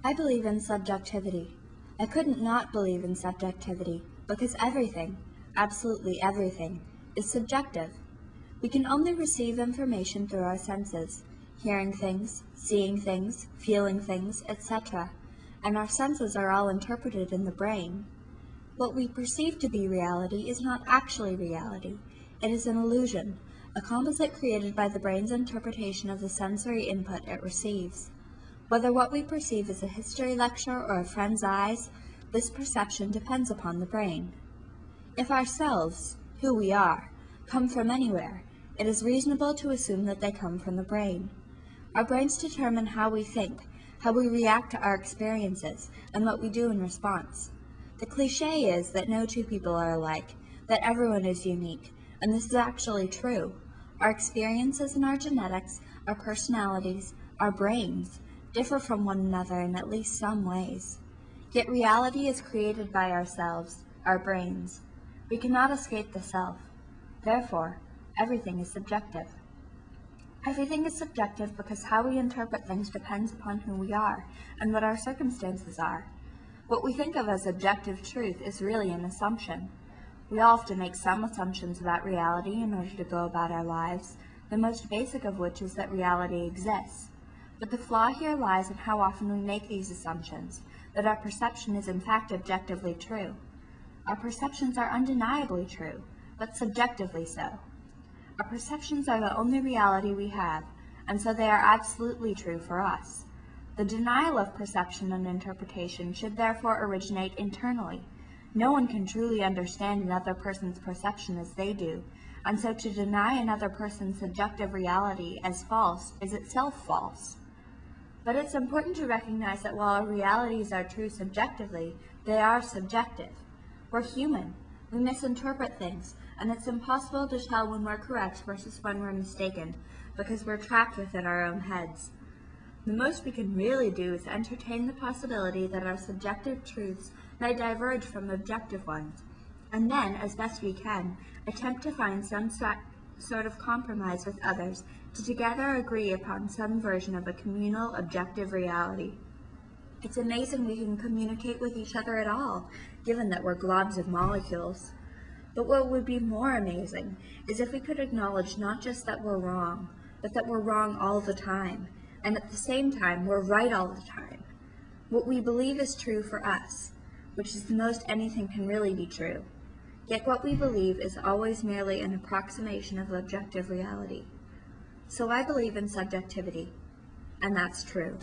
I believe in subjectivity. I couldn't not believe in subjectivity, because everything, absolutely everything, is subjective. We can only receive information through our senses, hearing things, seeing things, feeling things, etc., and our senses are all interpreted in the brain. What we perceive to be reality is not actually reality. It is an illusion, a composite created by the brain's interpretation of the sensory input it receives. Whether what we perceive is a history lecture or a friend's eyes, this perception depends upon the brain. If ourselves, who we are, come from anywhere, it is reasonable to assume that they come from the brain. Our brains determine how we think, how we react to our experiences, and what we do in response. The cliché is that no two people are alike, that everyone is unique, and this is actually true. Our experiences and our genetics, our personalities, our brains, differ from one another in at least some ways. Yet reality is created by ourselves, our brains. We cannot escape the self. Therefore, everything is subjective. Everything is subjective because how we interpret things depends upon who we are and what our circumstances are. What we think of as objective truth is really an assumption. We all have to make some assumptions about reality in order to go about our lives, the most basic of which is that reality exists. But the flaw here lies in how often we make these assumptions, that our perception is in fact objectively true. Our perceptions are undeniably true, but subjectively so. Our perceptions are the only reality we have, and so they are absolutely true for us. The denial of perception and interpretation should therefore originate internally. No one can truly understand another person's perception as they do, and so to deny another person's subjective reality as false is itself false. But it's important to recognize that while our realities are true subjectively, they are subjective. We're human. We misinterpret things, and it's impossible to tell when we're correct versus when we're mistaken, because we're trapped within our own heads. The most we can really do is entertain the possibility that our subjective truths may diverge from objective ones, and then, as best we can, attempt to find some sort of compromise with others to together agree upon some version of a communal, objective reality. It's amazing we can communicate with each other at all, given that we're globs of molecules. But what would be more amazing is if we could acknowledge not just that we're wrong, but that we're wrong all the time, and at the same time we're right all the time. What we believe is true for us, which is the most anything can really be true. Yet what we believe is always merely an approximation of objective reality. So I believe in subjectivity, and that's true.